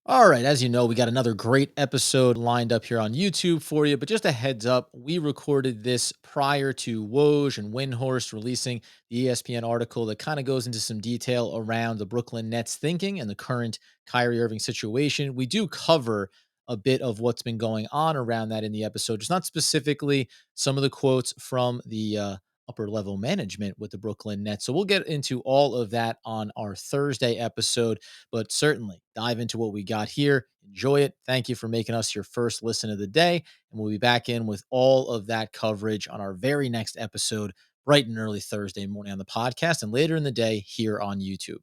All right, as you know, we got another great episode lined up here on YouTube for you. But just a heads up, we recorded this prior to Woj and Windhorst releasing the ESPN article that kind of goes into some detail around the Brooklyn Nets thinking and the current Kyrie Irving situation. We do cover a bit of what's been going on around that in the episode, just not specifically some of the quotes from the upper level management with the Brooklyn Nets. So we'll get into all of that on our Thursday episode, but certainly dive into what we got here. Enjoy it. Thank you for making us your first listen of the day. And we'll be back in with all of that coverage on our very next episode, bright and early Thursday morning on the podcast and later in the day here on YouTube.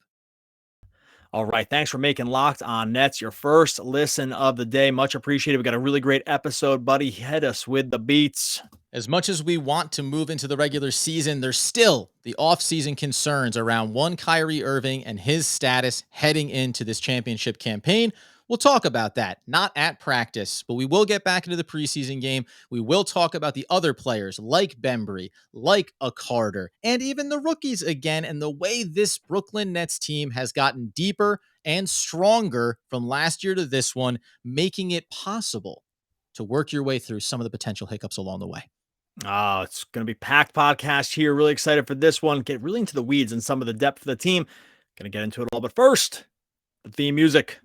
All right. Thanks for making Locked On Nets your first listen of the day. Much appreciated. We got a really great episode, buddy. Hit us with the beats. As much as we want to move into the regular season, there's still the offseason concerns around one Kyrie Irving and his status heading into this championship campaign. We'll talk about that, not at practice, but we will get back into the preseason game. We will talk about the other players like Bembry, like a Carter, and even the rookies again, and the way this Brooklyn Nets team has gotten deeper and stronger from last year to this one, making it possible to work your way through some of the potential hiccups along the way. Oh, it's going to be packed podcast here. Really excited for this one. Get really into the weeds and some of the depth of the team. Going to get into it all. But first, the theme music.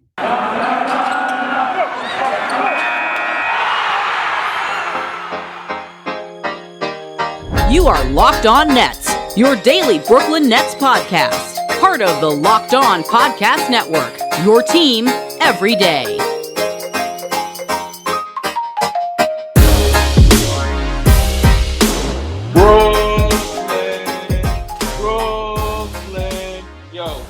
You are Locked On Nets, your daily Brooklyn Nets podcast. Part of the Locked On Podcast Network, your team every day. Brooklyn, yo.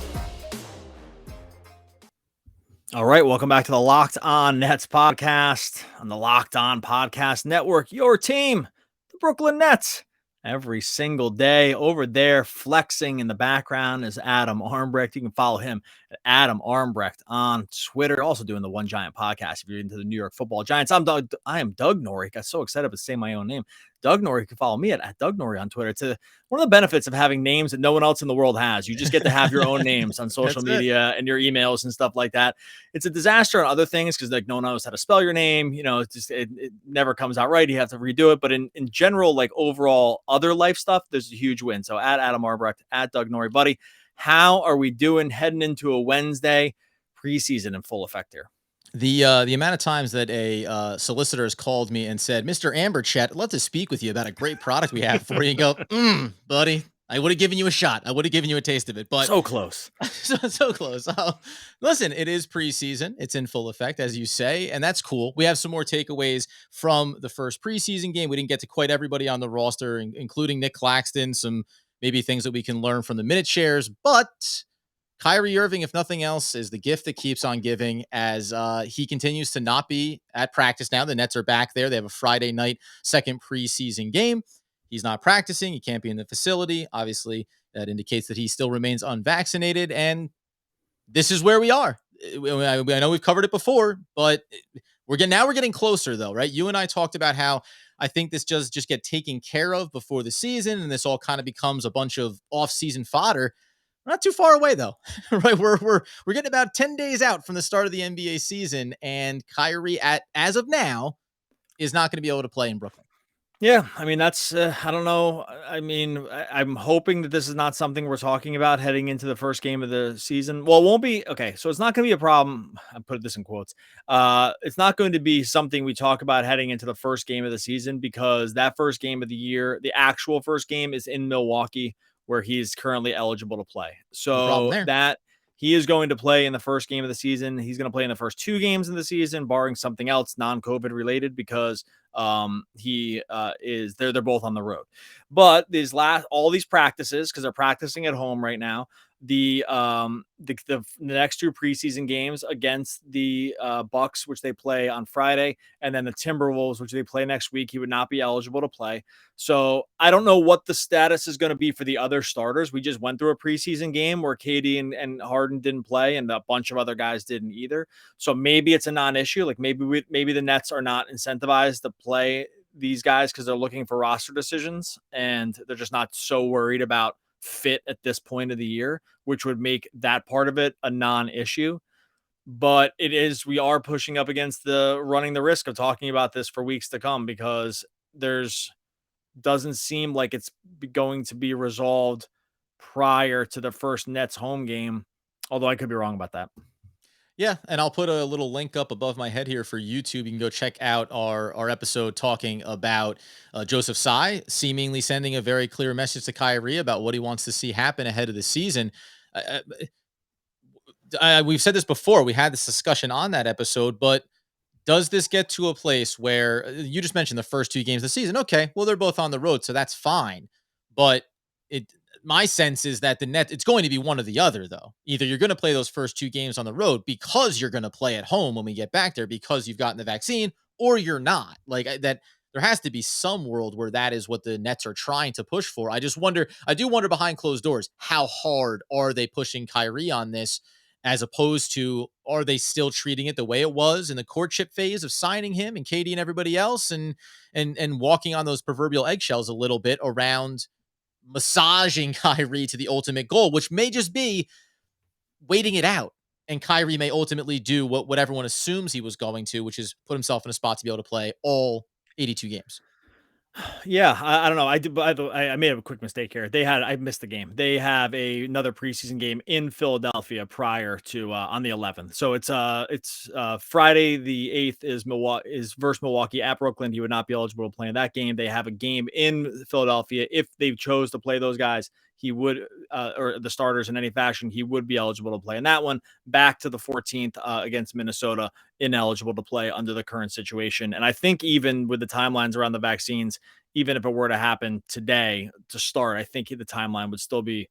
All right, welcome back to the Locked On Nets podcast on the Locked On Podcast Network, your team, the Brooklyn Nets. Every single day over there, flexing in the background is Adam Armbrecht. You can follow him at Adam Armbrecht on Twitter. Also doing the One Giant podcast if you're into the New York Football Giants. I am Doug Norrie. Got so excited to say my own name. Doug Norrie. You can follow me at Doug Norrie on Twitter. It's one of the benefits of having names that no one else in the world has. You just get to have your own names on social media and your emails and stuff like that. It's a disaster on other things because like no one knows how to spell your name. You know, it never comes out right. You have to redo it. But in general, like overall other life stuff, there's a huge win. So at Adam Arbrecht, at Doug Norrie, buddy, how are we doing heading into a Wednesday? Preseason in full effect here. The amount of times that a solicitor has called me and said, "Mr. Amberchet, I'd love to speak with you about a great product we have for you." And go, buddy, I would have given you a shot. I would have given you a taste of it, but so close, so close. Listen, it is preseason; it's in full effect, as you say, and that's cool. We have some more takeaways from the first preseason game. We didn't get to quite everybody on the roster, including Nick Claxton. Some maybe things that we can learn from the minute shares, but Kyrie Irving, if nothing else, is the gift that keeps on giving as he continues to not be at practice now. The Nets are back there. They have a Friday night second preseason game. He's not practicing. He can't be in the facility. Obviously, that indicates that he still remains unvaccinated. And this is where we are. I know we've covered it before, but we're getting closer, though, right? You and I talked about how I think this just get taken care of before the season, and this all kind of becomes a bunch of off-season fodder. Not too far away though, right? We're getting about 10 days out from the start of the NBA season, and Kyrie, as of now, is not going to be able to play in Brooklyn. Yeah, I mean, that's, I don't know. I mean, I'm hoping that this is not something we're talking about heading into the first game of the season. Well, it won't be. Okay, so it's not going to be a problem. I put this in quotes. It's not going to be something we talk about heading into the first game of the season because that first game of the year, the actual first game is in Milwaukee where he's currently eligible to play. So that he is going to play in the first game of the season. He's going to play in the first two games of the season, barring something else non-COVID related, because they're both on the road. But all these practices, because they're practicing at home right now, the next two preseason games against the Bucks, which they play on Friday, and then the Timberwolves, which they play next week, he would not be eligible to play. So I don't know what the status is going to be for the other starters. We just went through a preseason game where KD and Harden didn't play, and a bunch of other guys didn't either. So maybe it's a non-issue. Like maybe the Nets are not incentivized to play these guys because they're looking for roster decisions, and they're just not so worried about fit at this point of the year, which would make that part of it a non-issue. but we are pushing up against running the risk of talking about this for weeks to come, because doesn't seem like it's going to be resolved prior to the first Nets home game. Although I could be wrong about that. Yeah, and I'll put a little link up above my head here for YouTube. You can go check out our episode talking about Joseph Tsai seemingly sending a very clear message to Kyrie about what he wants to see happen ahead of the season. We've said this before. We had this discussion on that episode, but does this get to a place where you just mentioned the first two games of the season? Okay, well, they're both on the road, so that's fine. But it, my sense is that the net, it's going to be one or the other, though. Either you're going to play those first two games on the road because you're going to play at home when we get back there because you've gotten the vaccine, or you're not. That there has to be some world where that is what the Nets are trying to push for. I do wonder behind closed doors, how hard are they pushing Kyrie on this? As opposed to, are they still treating it the way it was in the courtship phase of signing him and Katie and everybody else, and walking on those proverbial eggshells a little bit around massaging Kyrie to the ultimate goal, which may just be waiting it out. And Kyrie may ultimately do what everyone assumes he was going to, which is put himself in a spot to be able to play all 82 games. Yeah, I don't know. I did. I made a quick mistake here. I missed the game. They have another preseason game in Philadelphia prior to on the 11th. So it's Friday the 8th is versus Milwaukee at Brooklyn. He would not be eligible to play in that game. They have a game in Philadelphia. If they chose to play those guys, he would or the starters in any fashion, he would be eligible to play in that one. Back to the 14th against Minnesota, ineligible to play under the current situation. And I think even with the timelines around the vaccines, even if it were to happen today to start, I think the timeline would still be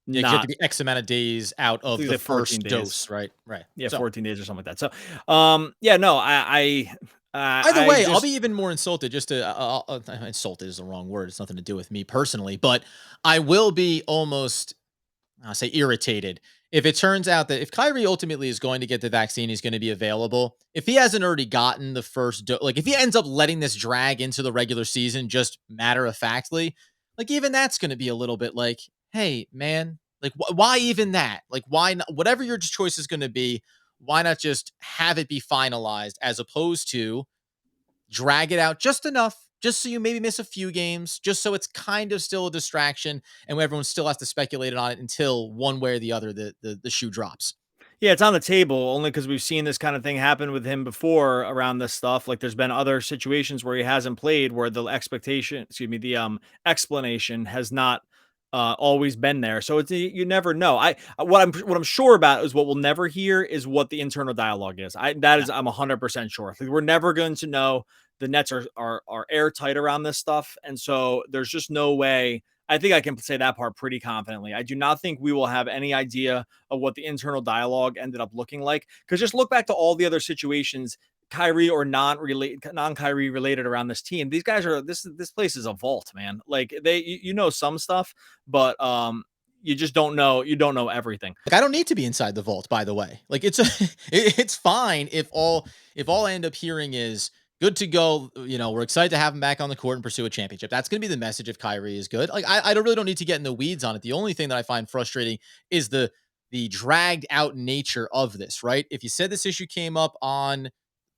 Yeah, you have to be X amount of days out of the first dose, right? Right. Yeah, so 14 days or something like that. So, yeah, no, either way, I'll be even more insulted. Insulted is the wrong word. It's nothing to do with me personally, but I will be almost, I'll say, irritated if it turns out that if Kyrie ultimately is going to get the vaccine, he's going to be available. If he hasn't already gotten the first dose, like if he ends up letting this drag into the regular season, just matter of factly, like even that's going to be a little bit like, hey, man, like why even that? Like why not? Whatever your choice is going to be, why not just have it be finalized as opposed to drag it out just enough, just so you maybe miss a few games, just so it's kind of still a distraction and everyone still has to speculate on it until one way or the other the shoe drops. Yeah, it's on the table only because we've seen this kind of thing happen with him before around this stuff. Like there's been other situations where he hasn't played where the explanation has not always been there. So you never know. What I'm sure about is what we'll never hear is what the internal dialogue is. I'm 100% sure. Like, we're never going to know. The Nets are airtight around this stuff, and so there's just no way. I think I can say that part pretty confidently. I do not think we will have any idea of what the internal dialogue ended up looking like. Because just look back to all the other situations, Kyrie or non-Kyrie related around this team. These guys this place is a vault, man. Like you know some stuff, but you just don't know. You don't know everything. Like I don't need to be inside the vault, by the way. Like it's fine if all I end up hearing is good to go. You know, we're excited to have him back on the court and pursue a championship. That's going to be the message if Kyrie is good. Like I don't need to get in the weeds on it. The only thing that I find frustrating is the dragged out nature of this, right? If you said this issue came up on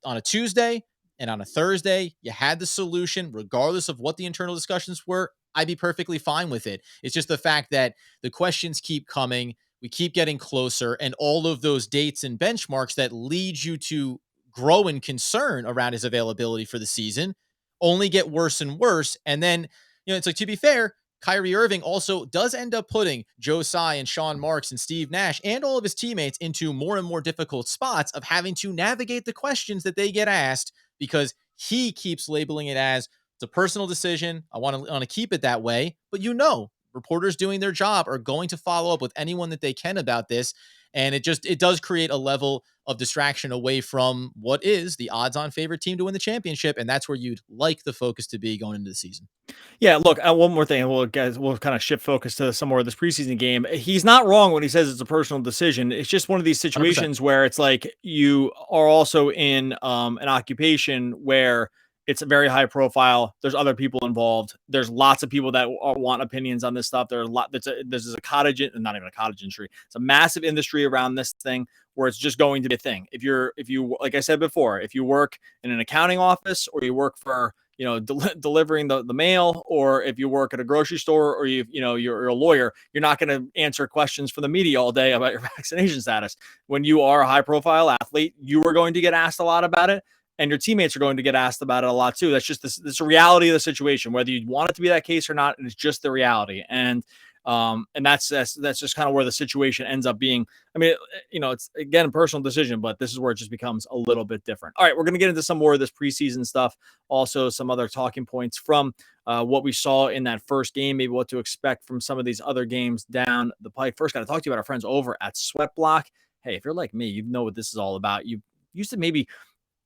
a Tuesday and on a Thursday, you had the solution, regardless of what the internal discussions were, I'd be perfectly fine with it. It's just the fact that the questions keep coming, we keep getting closer, and all of those dates and benchmarks that lead you to grow in concern around his availability for the season only get worse and worse. And then, it's like, to be fair, Kyrie Irving also does end up putting Joe Tsai and Sean Marks and Steve Nash and all of his teammates into more and more difficult spots of having to navigate the questions that they get asked because he keeps labeling it as it's a personal decision. I want to keep it that way. But reporters doing their job are going to follow up with anyone that they can about this. And it does create a level of distraction away from what is the odds-on favorite team to win the championship. And that's where you'd like the focus to be going into the season. Yeah, look, one more thing. We'll kind of shift focus to some more of this preseason game. He's not wrong when he says it's a personal decision. It's just one of these situations 100%. where it's like you are also in an occupation where it's a very high profile. There's other people involved. There's lots of people that want opinions on this stuff. This is a cottage, not even a cottage industry. It's a massive industry around this thing where it's just going to be a thing. If you, like I said before, if you work in an accounting office, or you work for, delivering the mail, or if you work at a grocery store, or you're a lawyer, you're not going to answer questions from the media all day about your vaccination status. When you are a high profile athlete, you are going to get asked a lot about it, and your teammates are going to get asked about it a lot too. That's just this reality of the situation, whether you want it to be that case or not. It's just the reality. And that's just kind of where the situation ends up being. I mean, it's again a personal decision, but this is where it just becomes a little bit different. All right, we're going to get into some more of this preseason stuff. Also, some other talking points from what we saw in that first game, maybe what to expect from some of these other games down the pike. First, got to talk to you about our friends over at Sweatblock. Hey, if you're like me, you know what this is all about. You used to maybe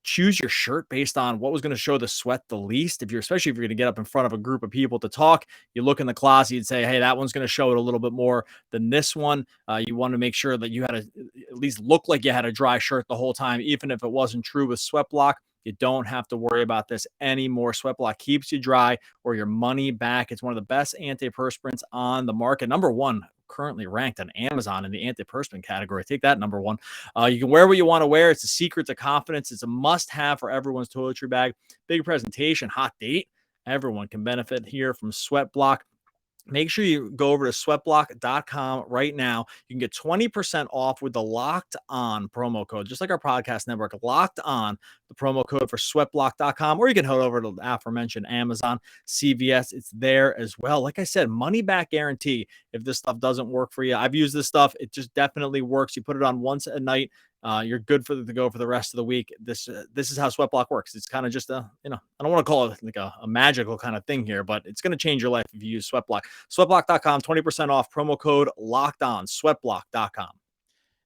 choose your shirt based on what was going to show the sweat the least. Especially if you're going to get up in front of a group of people to talk, you look in the closet, you'd say, hey, that one's going to show it a little bit more than this one. You want to make sure that you had at least look like you had a dry shirt the whole time, even if it wasn't true with Sweatblock. You don't have to worry about this anymore. Sweatblock keeps you dry or your money back. It's one of the best antiperspirants on the market. Number one, currently ranked on Amazon in the antiperspirant category. Take that, number one. You can wear what you want to wear. It's a secret to confidence. It's a must-have for everyone's toiletry bag. Big presentation, hot date. Everyone can benefit here from Sweatblock. Make sure you go over to sweatblock.com right now. You can get 20% off with the Locked On promo code, just like our podcast network, Locked On, the promo code for sweatblock.com, or you can head over to the aforementioned Amazon, CVS. It's there as well. Like I said, money back guarantee if this stuff doesn't work for you. I've used this stuff. It just definitely works. You put it on once a night. You're good to go for the rest of the week. This is how Sweatblock works. It's kind of just I don't want to call it like a magical kind of thing here, but it's going to change your life if you use Sweatblock. Sweatblock.com, 20% off, promo code locked on, sweatblock.com.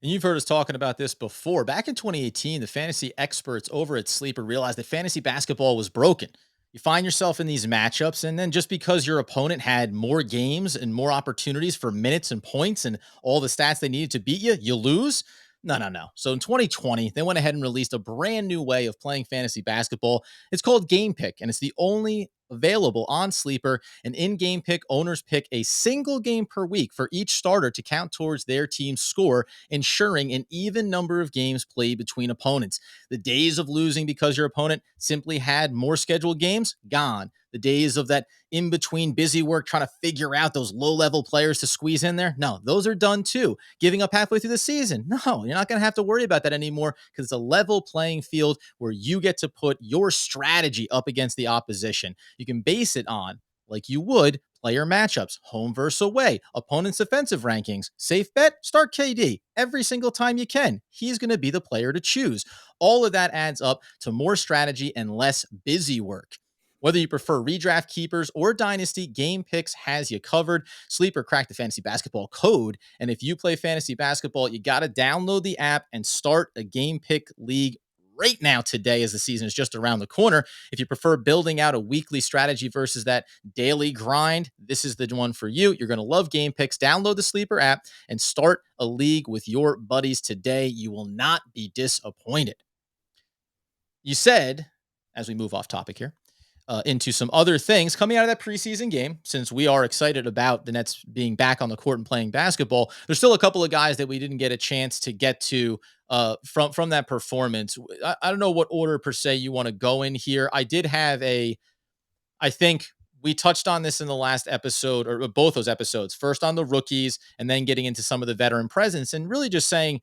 And you've heard us talking about this before. Back in 2018, the fantasy experts over at Sleeper realized that fantasy basketball was broken. You find yourself in these matchups, and then just because your opponent had more games and more opportunities for minutes and points and all the stats they needed to beat you, you lose? No. So in 2020, they went ahead and released a brand new way of playing fantasy basketball. It's called Game Pick, and it's the only available on Sleeper. An in-game pick, owners pick a single game per week for each starter to count towards their team's score, ensuring an even number of games played between opponents. The days of losing because your opponent simply had more scheduled games, gone. The days of that in-between busy work trying to figure out those low-level players to squeeze in there, no, those are done too. Giving up halfway through the season, no, you're not going to have to worry about that anymore because it's a level playing field where you get to put your strategy up against the opposition. You can base it on, like you would, player matchups, home versus away, opponent's offensive rankings. Safe bet, start KD every single time you can. He's going to be the player to choose. All of that adds up to more strategy and less busy work. Whether you prefer redraft keepers or dynasty, Game Picks has you covered. Sleeper cracked the fantasy basketball code, and if you play fantasy basketball, you got to download the app and start a Game Pick league right now today, as the season is just around the corner. If you prefer building out a weekly strategy versus that daily grind, this is the one for you. You're going to love Game Picks. Download the Sleeper app and start a league with your buddies today. You will not be disappointed. You said, as we move off topic here, into some other things coming out of that preseason game, since we are excited about the Nets being back on the court and playing basketball, there's still a couple of guys that we didn't get a chance to get to from that performance. I don't know what order per se you want to go in here. I did have I think we touched on this in the last episode, or both those episodes, first on the rookies and then getting into some of the veteran presence and really just saying,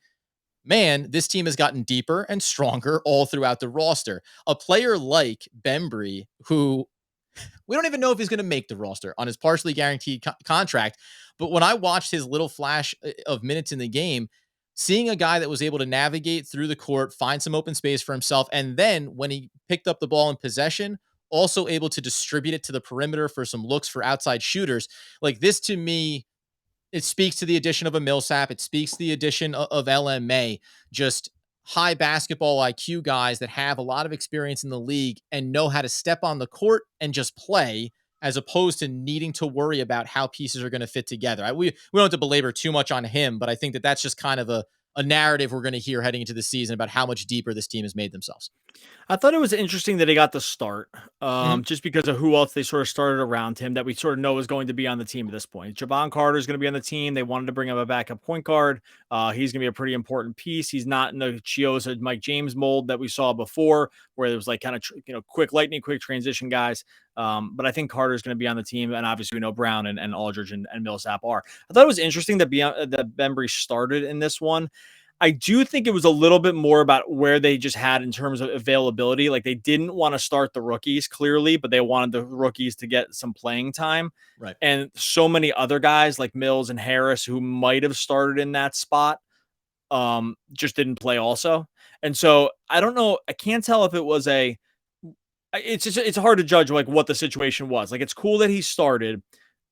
man, this team has gotten deeper and stronger all throughout the roster. A player like Bembry, who we don't even know if he's going to make the roster on his partially guaranteed contract, but when I watched his little flash of minutes in the game, seeing a guy that was able to navigate through the court, find some open space for himself, and then when he picked up the ball in possession, also able to distribute it to the perimeter for some looks for outside shooters, like this to me, it speaks to the addition of a Millsap. It speaks to the addition of LMA, just high basketball IQ guys that have a lot of experience in the league and know how to step on the court and just play, as opposed to needing to worry about how pieces are going to fit together. We don't have to belabor too much on him, but I think that that's just kind of a a narrative we're going to hear heading into the season about how much deeper this team has made themselves. I thought it was interesting that he got the start, Mhm. just because of who else they sort of started around him that we sort of know is going to be on the team at this point. Javon Carter is going to be on the team. They wanted to bring him a backup point guard. He's going to be a pretty important piece. He's not in the Chiosa Mike James mold that we saw before, where it was like kind of quick lightning, quick transition guys. But I think Carter is going to be on the team, and obviously we know Brown and Aldridge and Millsap are. I thought it was interesting that that Bembry started in this one. I do think it was a little bit more about where they just had in terms of availability. Like they didn't want to start the rookies clearly, but they wanted the rookies to get some playing time. Right. And so many other guys like Mills and Harris who might have started in that spot just didn't play also. And so I don't know. I can't tell if it was it's hard to judge like what the situation was. Like it's cool that he started.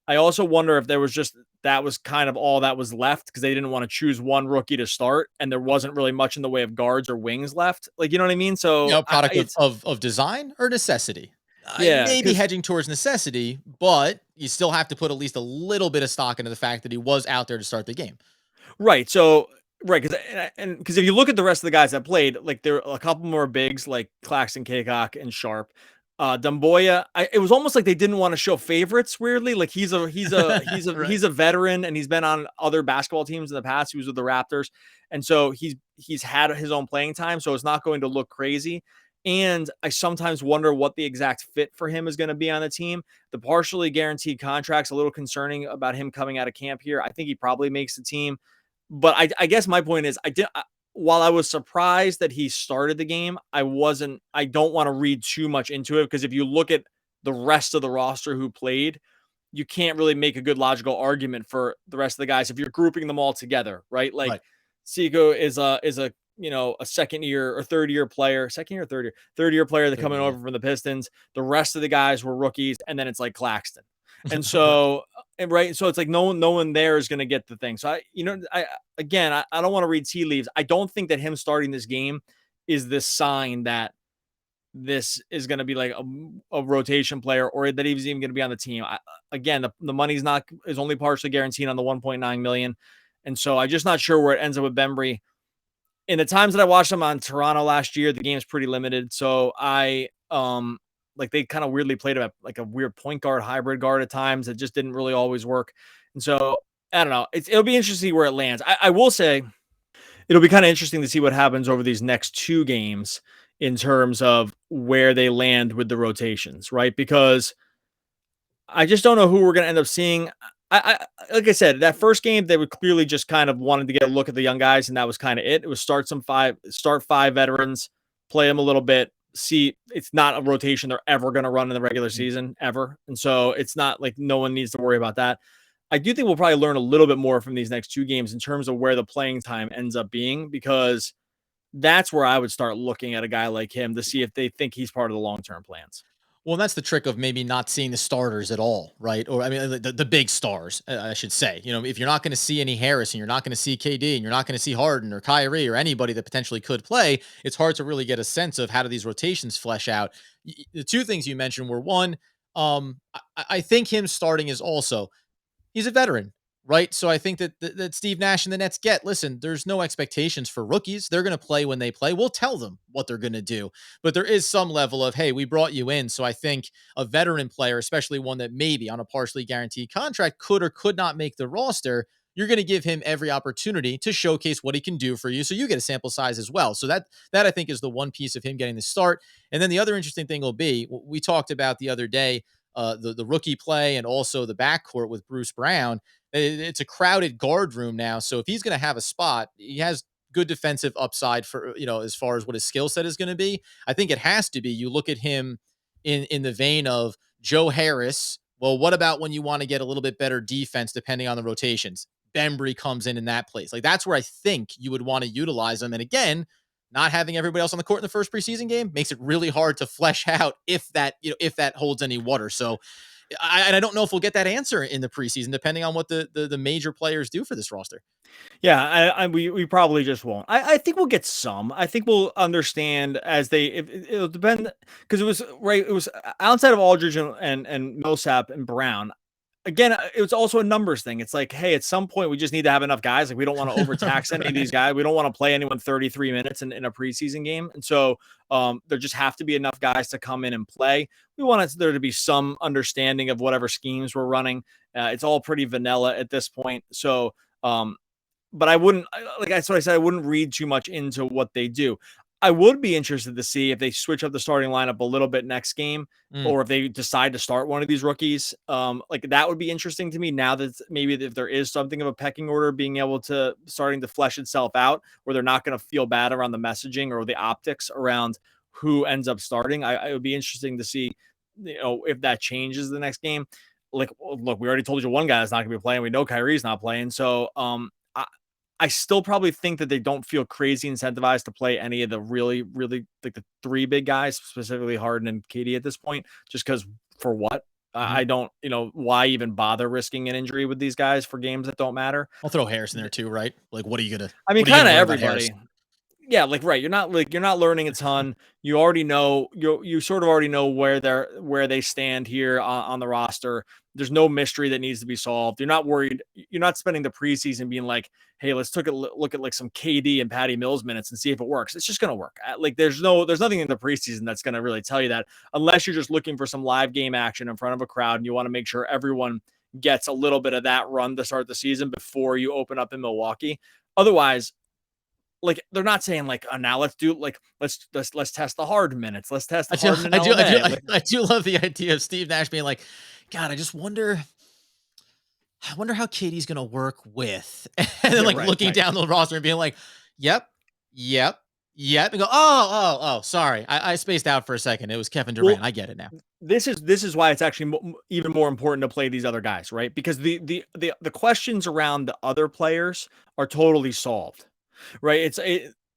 I also wonder if there was just that was kind of all that was left because they didn't want to choose one rookie to start, and there wasn't really much in the way of guards or wings left. Like, you know what I mean? So Product it's of design or necessity. I yeah, may be because hedging towards necessity, but you still have to put at least a little bit of stock into the fact that he was out there to start the game. right. So right, because if you look at the rest of the guys that played, like there are a couple more bigs like Claxton, Kaycock, and Sharp. Dumboya, it was almost like they didn't want to show favorites. Weirdly, like Right. he's a veteran and he's been on other basketball teams in the past. He was with the Raptors, and so he's had his own playing time, so it's not going to look crazy. And I sometimes wonder what the exact fit for him is going to be on the team. The partially guaranteed contract's a little concerning about him coming out of camp here. I think he probably makes the team, but I guess my point is while I was surprised that he started the game, I don't want to read too much into it because if you look at the rest of the roster who played, you can't really make a good logical argument for the rest of the guys if you're grouping them all together, right? Like Right. Seiko is a a second year or third year player, second year or third year player that coming Yeah. over from the Pistons. The rest of the guys were rookies, and then it's like Claxton. And Right. so right, so it's like no one there is going to get the thing. So I don't want to read tea leaves. I don't think that him starting this game is this sign that this is going to be like a rotation player or that he's even going to be on the team. Again, the money's not is only partially guaranteed on the 1.9 million. And so I'm just not sure where it ends up with Bembry. In the times that I watched him on Toronto last year, the game's pretty limited. So I like they kind of weirdly played him at like a weird point guard, hybrid guard at times. It just didn't really always work. And so I don't know. It'll be interesting to see where it lands. I will say it'll be kind of interesting to see what happens over these next two games in terms of where they land with the rotations, right? Because I just don't know who we're going to end up seeing. Like I said, that first game they would clearly just kind of wanted to get a look at the young guys, and that was kind of it. It was start five veterans, play them a little bit. See, it's not a rotation they're ever going to run in the regular season ever, and so it's not like no one needs to worry about that. I do think we'll probably learn a little bit more from these next two games in terms of where the playing time ends up being, because that's where I would start looking at a guy like him to see if they think he's part of the long term plans. Well, that's the trick of maybe not seeing the starters at all, right? Or I mean, the big stars, I should say. If you're not going to see any Harris and you're not going to see KD and you're not going to see Harden or Kyrie or anybody that potentially could play, it's hard to really get a sense of how do these rotations flesh out. The two things you mentioned were one, I think him starting is also he's a veteran, right? So I think that Steve Nash and the Nets get. Listen, there's no expectations for rookies. They're going to play when they play. We'll tell them what they're going to do, but there is some level of hey, we brought you in. So I think a veteran player, especially one that maybe on a partially guaranteed contract could or could not make the roster. You're going to give him every opportunity to showcase what he can do for you, so you get a sample size as well. So that I think is the one piece of him getting the start. And then the other interesting thing will be we talked about the other day the rookie play and also the backcourt with Bruce Brown. It's a crowded guard room now, so if he's going to have a spot, he has good defensive upside for as far as what his skill set is going to be. I think it has to be. You look at him in the vein of Joe Harris. Well, what about when you want to get a little bit better defense depending on the rotations? Bembry comes in that place. Like that's where I think you would want to utilize him. And again, not having everybody else on the court in the first preseason game makes it really hard to flesh out if that holds any water. So I don't know if we'll get that answer in the preseason, depending on what the major players do for this roster. Yeah, we probably just won't. I think we'll get some. I think we'll understand as it'll depend because it was right. It was outside of Aldridge and Millsap and Brown. again, it was also a numbers thing. It's like, hey, at some point we just need to have enough guys. Like we don't want to overtax any of these guys. We don't want to play anyone 33 minutes in a preseason game. And so there just have to be enough guys to come in and play. We want there to be some understanding of whatever schemes we're running. It's all pretty vanilla at this point. So, but I wouldn't, like that's what I said, I wouldn't read too much into what they do. I would be interested to see if they switch up the starting lineup a little bit next game, or if they decide to start one of these rookies. Like that would be interesting to me now that maybe if there is something of a pecking order being able to starting to flesh itself out, where they're not going to feel bad around the messaging or the optics around who ends up starting. I would be interesting to see, if that changes the next game. Like, look, we already told you one guy is not going to be playing. We know Kyrie's not playing. So, I still probably think that they don't feel crazy incentivized to play any of the really, really like the three big guys, specifically Harden and KD at this point, just because for what? I don't, why even bother risking an injury with these guys for games that don't matter? I'll throw Harris in there too, right? Like, what are you gonna? I mean, what are you kind of gonna learn about Harris? everybody. Yeah, like right. You're not learning a ton. You already know you sort of already know where they stand here on the roster. There's no mystery that needs to be solved. You're not worried. You're not spending the preseason being like, hey, let's take a look at like some KD and Patty Mills minutes and see if it works. It's just gonna work. Like there's nothing in the preseason that's gonna really tell you that, unless you're just looking for some live game action in front of a crowd and you want to make sure everyone gets a little bit of that run to start the season before you open up in Milwaukee. Otherwise, like they're not saying like, now let's test the Harden minutes. Let's test the Harden and LMA. I do love the idea of Steve Nash being like, God, I wonder how Katie's gonna work with, and then like looking down the roster and being like, yep, yep, yep, and go, oh, sorry, I spaced out for a second. It was Kevin Durant. I get it now. This is why it's actually even more important to play these other guys, right? Because the questions around the other players are totally solved. Right. It's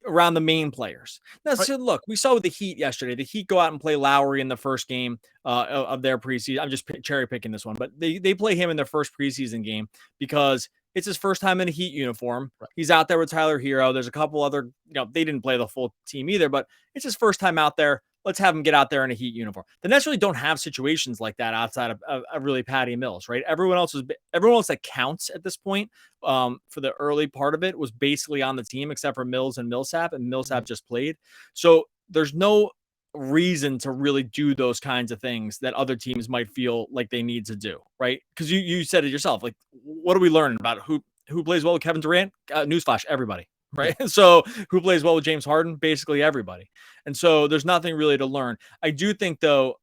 around the main players. Now, so look, we saw with the Heat yesterday, the Heat go out and play Lowry in the first game of their preseason. I'm just cherry picking this one, but they play him in their first preseason game because it's his first time in a Heat uniform. Right. He's out there with Tyler Hero. There's a couple other, they didn't play the full team either, but it's his first time out there. Let's have him get out there in a Heat uniform. The Nets really don't have situations like that outside of really Patty Mills, right? Everyone else that counts at this point for the early part of it was basically on the team except for Mills and Millsap, and Millsap just played. So there's no reason to really do those kinds of things that other teams might feel like they need to do, right? Because you said it yourself. Like, what are we learning about who plays well with Kevin Durant? Newsflash, everybody. Right. So who plays well with James Harden? Basically everybody. And so there's nothing really to learn. I do think, though,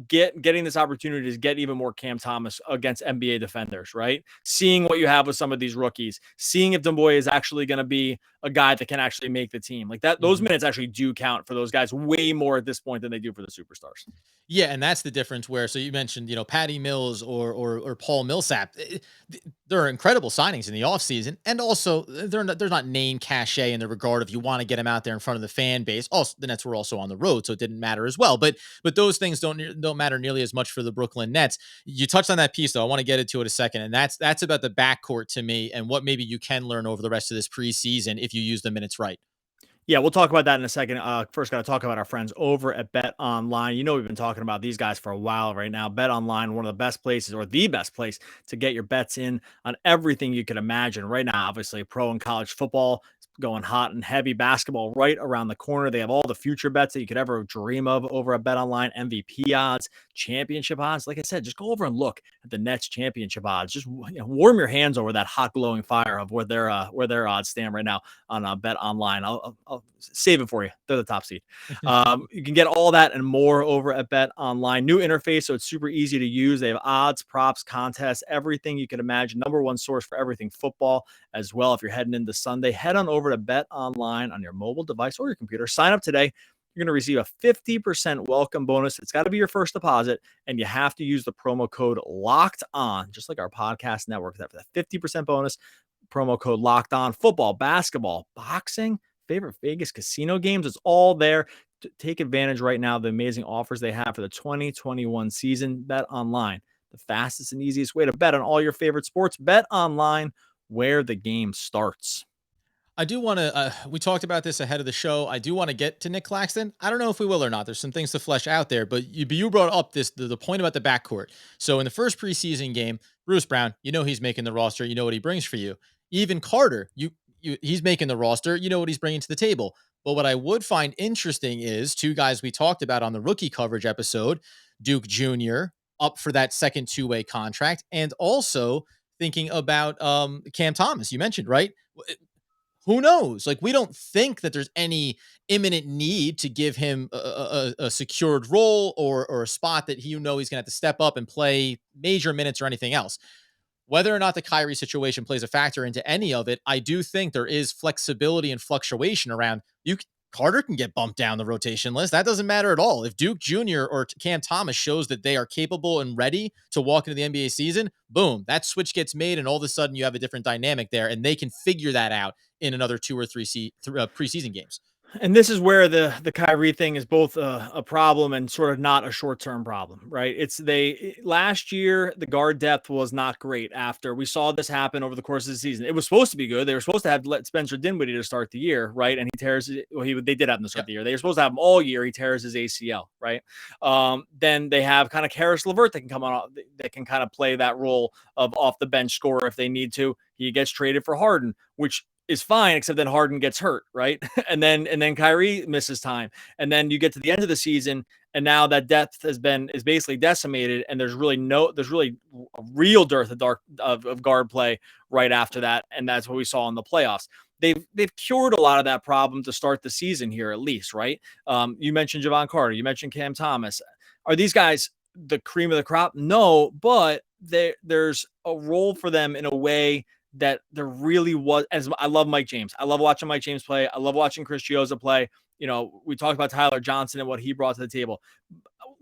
getting this opportunity to get even more Cam Thomas against NBA defenders, right? Seeing what you have with some of these rookies, seeing if Demboy is actually going to be a guy that can actually make the team. Like that, those minutes actually do count for those guys way more at this point than they do for the superstars. Yeah, and that's the difference where, so you mentioned, Patty Mills or Paul Millsap. They're incredible signings in the offseason, and also there's not name cachet in the regard of you want to get them out there in front of the fan base. Also, the Nets were also on the road, so it didn't matter as well. But those things don't matter nearly as much for the Brooklyn Nets. You touched on that piece, though. I want to get into it a second, and that's about the backcourt to me and what maybe you can learn over the rest of this preseason if you use the minutes right. Yeah, we'll talk about that in a second. First, got to talk about our friends over at Bet Online. We've been talking about these guys for a while right now. Bet Online, one of the best places, or the best place to get your bets in on everything you could imagine. Right now, obviously, pro and college football is going hot and heavy. Basketball right around the corner. They have all the future bets that you could ever dream of over at Bet Online. MVP odds, championship odds. Like I said, just go over and look at the Nets championship odds. Just warm your hands over that hot glowing fire of where their odds stand right now on Bet Online. I'll save it for you. They're the top seed. You can get all that and more over at Bet Online. New interface, so it's super easy to use. They have odds, props, contests, everything you can imagine. Number one source for everything football as well. If you're heading into Sunday, head on over to Bet Online on your mobile device or your computer. Sign up today. You're going to receive a 50% welcome bonus. It's got to be your first deposit, and you have to use the promo code Locked On, just like our podcast network. For that 50% bonus, promo code Locked On. Football, basketball, boxing, favorite Vegas casino games. It's all there. Take advantage right now of the amazing offers they have for the 2021 season. Bet Online, the fastest and easiest way to bet on all your favorite sports. Bet Online, where the game starts. I do want to. We talked about this ahead of the show. I do want to get to Nick Claxton. I don't know if we will or not. There's some things to flesh out there, but you brought up the point about the backcourt. So in the first preseason game, Bruce Brown, he's making the roster. You know what he brings for you. Even Carter, he's making the roster. You know what he's bringing to the table. But what I would find interesting is two guys we talked about on the rookie coverage episode, Duke Jr. up for that second two-way contract, and also thinking about Cam Thomas. You mentioned, right? Who knows? Like, we don't think that there's any imminent need to give him a secured role or a spot that he's going to have to step up and play major minutes or anything else. Whether or not the Kyrie situation plays a factor into any of it, I do think there is flexibility and fluctuation around. Carter can get bumped down the rotation list. That doesn't matter at all. If Duke Jr. or Cam Thomas shows that they are capable and ready to walk into the NBA season, boom, that switch gets made, and all of a sudden you have a different dynamic there, and they can figure that out in another two or three preseason games. And this is where the Kyrie thing is both a problem and sort of not a short-term problem, right? Last year, the guard depth was not great after we saw this happen over the course of the season. It was supposed to be good. They were supposed to have let Spencer Dinwiddie to start the year, right? And he tears it. Well, they did have him to start the year. They were supposed to have him all year. He tears his ACL, right? Then they have kind of Karis LeVert that can come on, that can kind of play that role of off the bench scorer if they need to. He gets traded for Harden, which is fine, except then Harden gets hurt, right? and then Kyrie misses time. And then you get to the end of the season, and now that depth is basically decimated, and there's really a real dearth of guard play right after that. And that's what we saw in the playoffs. They've cured a lot of that problem to start the season here, at least, right? You mentioned Javon Carter, you mentioned Cam Thomas. Are these guys the cream of the crop? No, but there's a role for them in a way that there really was. As I love Mike James. I love watching Mike James play. I love watching Chris Chioza play. We talked about Tyler Johnson and what he brought to the table.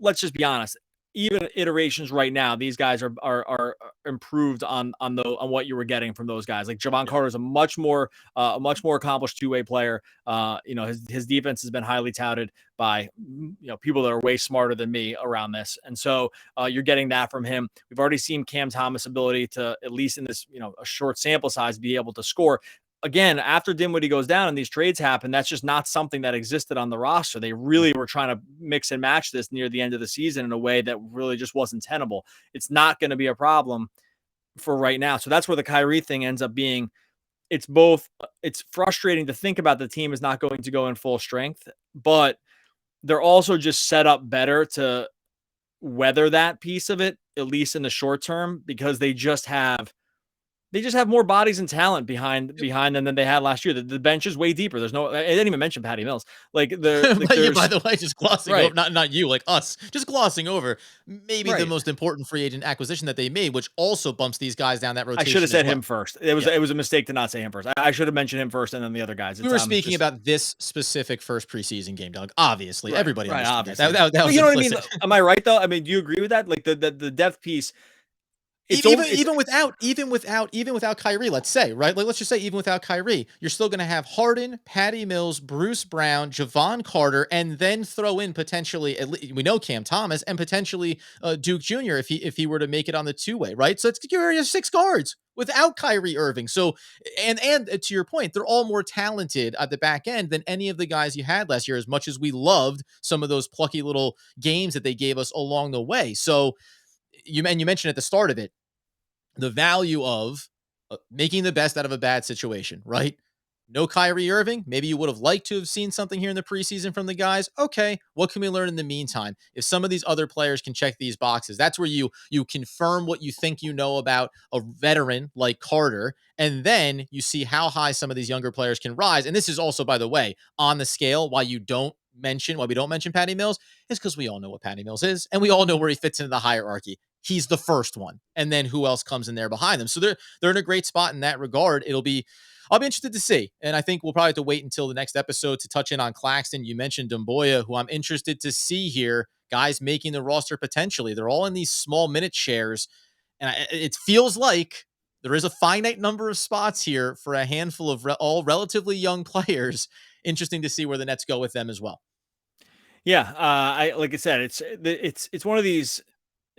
Let's just be honest. Even iterations right now, these guys are improved on what you were getting from those guys. Like Javon Carter is a much more accomplished two-way player. His defense has been highly touted by people that are way smarter than me around this, and so you're getting that from him. We've already seen Cam Thomas' ability to, at least in this a short sample size, be able to score. Again, after Dinwiddie goes down and these trades happen, that's just not something that existed on the roster. They really were trying to mix and match this near the end of the season in a way that really just wasn't tenable. It's not going to be a problem for right now. So that's where the Kyrie thing ends up being. It's frustrating to think about the team is not going to go in full strength, but they're also just set up better to weather that piece of it, at least in the short term, because they just have more bodies and talent behind them than they had last year. The bench is way deeper. I didn't even mention Patty Mills. By the way, just glossing over, not you, like us, just glossing over maybe the most important free agent acquisition that they made, which also bumps these guys down that rotation. I should have said him first. It was a mistake to not say him first. I should have mentioned him first and then the other guys. We were speaking about this specific first preseason game, Doug. Obviously, everybody understood that. That was you know what I mean? Am I right though? I mean, do you agree with that? Like the depth piece. Even without Kyrie, let's say, right? Like, let's just say even without Kyrie, you're still going to have Harden, Patty Mills, Bruce Brown, Javon Carter, and then throw in potentially, we know Cam Thomas, and potentially Duke Jr. if he were to make it on the two-way, right? So you're 6 guards without Kyrie Irving. So, and to your point, they're all more talented at the back end than any of the guys you had last year, as much as we loved some of those plucky little games that they gave us along the way. So you mentioned at the start of it, the value of making the best out of a bad situation, right? No Kyrie Irving. Maybe you would have liked to have seen something here in the preseason from the guys. Okay, what can we learn in the meantime? If some of these other players can check these boxes, that's where you confirm what you think you know about a veteran like Carter, and then you see how high some of these younger players can rise. And this is also, by the way, on the scale, why we don't mention Patty Mills, is because we all know what Patty Mills is, and we all know where he fits into the hierarchy. He's the first one, and then who else comes in there behind them? So they're in a great spot in that regard. I'll be interested to see, and I think we'll probably have to wait until the next episode to touch in on Claxton. You mentioned Demboya, who I'm interested to see here. Guys making the roster potentially. They're all in these small minute shares, and it feels like there is a finite number of spots here for a handful of all relatively young players. Interesting to see where the Nets go with them as well. Yeah, like I said, it's one of these.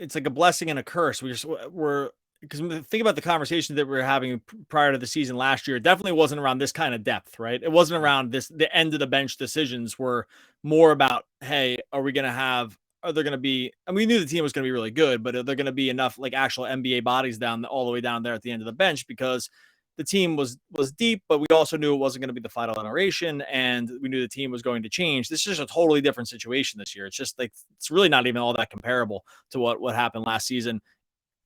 It's like a blessing and a curse. because think about the conversation that we were having prior to the season last year. It definitely wasn't around this kind of depth, right? It wasn't around this. The end of the bench decisions were more about, hey, are we going to have? Are there going to be? And we knew the team was going to be really good, but are there going to be enough like actual NBA bodies down all the way down there at the end of the bench? Because the team was deep, but we also knew it wasn't going to be the final generation, and we knew the team was going to change. This is just a totally different situation this year. It's just like it's really not even all that comparable to what happened last season,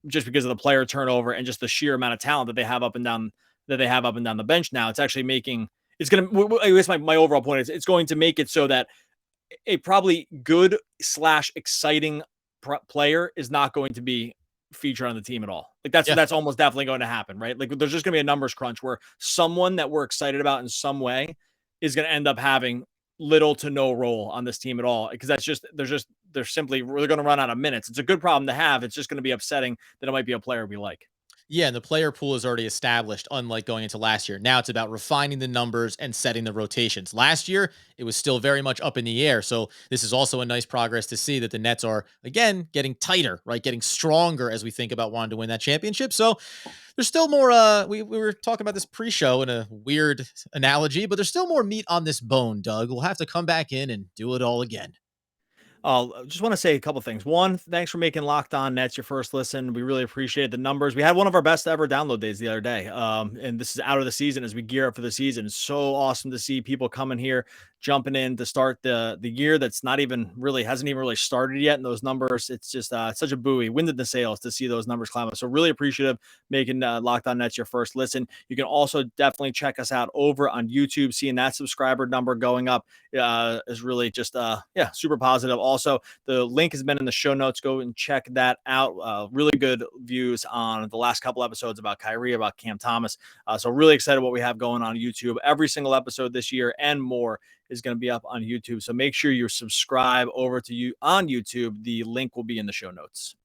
just because of the player turnover and just the sheer amount of talent that they have up and down the bench now. It's actually making it's going to, I guess my overall point is it's going to make it so that a probably good / exciting player is not going to be featured on the team at all. Like that's almost definitely going to happen, right? Like there's just going to be a numbers crunch where someone that we're excited about in some way is going to end up having little to no role on this team at all, because they're going to run out of minutes. It's a good problem to have. It's just going to be upsetting that it might be a player we like. Yeah, and the player pool is already established, unlike going into last year. Now it's about refining the numbers and setting the rotations. Last year, it was still very much up in the air. So this is also a nice progress to see that the Nets are, again, getting tighter, right? Getting stronger as we think about wanting to win that championship. So there's still more, we were talking about this pre-show in a weird analogy, but there's still more meat on this bone, Doug. We'll have to come back in and do it all again. Just want to say a couple things. One, thanks for making Locked On Nets your first listen. We really appreciate the numbers. We had one of our best ever download days the other day. And this is out of the season as we gear up for the season. It's so awesome to see people coming here, jumping in to start the year that's hasn't even really started yet. And those numbers, it's just it's such a buoy, wind in the sails to see those numbers climb up. So really appreciative making Locked On Nets your first listen. You can also definitely check us out over on YouTube. Seeing that subscriber number going up is really just super positive. Also, the link has been in the show notes. Go and check that out. Really good views on the last couple episodes about Kyrie, about Cam Thomas. So really excited what we have going on YouTube. Every single episode this year and more is going to be up on YouTube. So make sure you subscribe over to you on YouTube. The link will be in the show notes.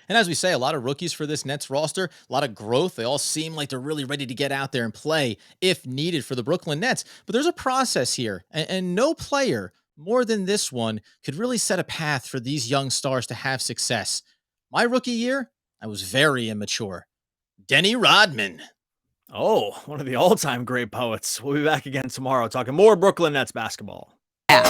And as we say, a lot of rookies for this Nets roster, a lot of growth. They all seem like they're really ready to get out there and play if needed for the Brooklyn Nets. But there's a process here, and no player more than this one could really set a path for these young stars to have success. My rookie year, I was very immature. Denny Rodman. Oh, one of the all-time great poets. We'll be back again tomorrow talking more Brooklyn Nets basketball.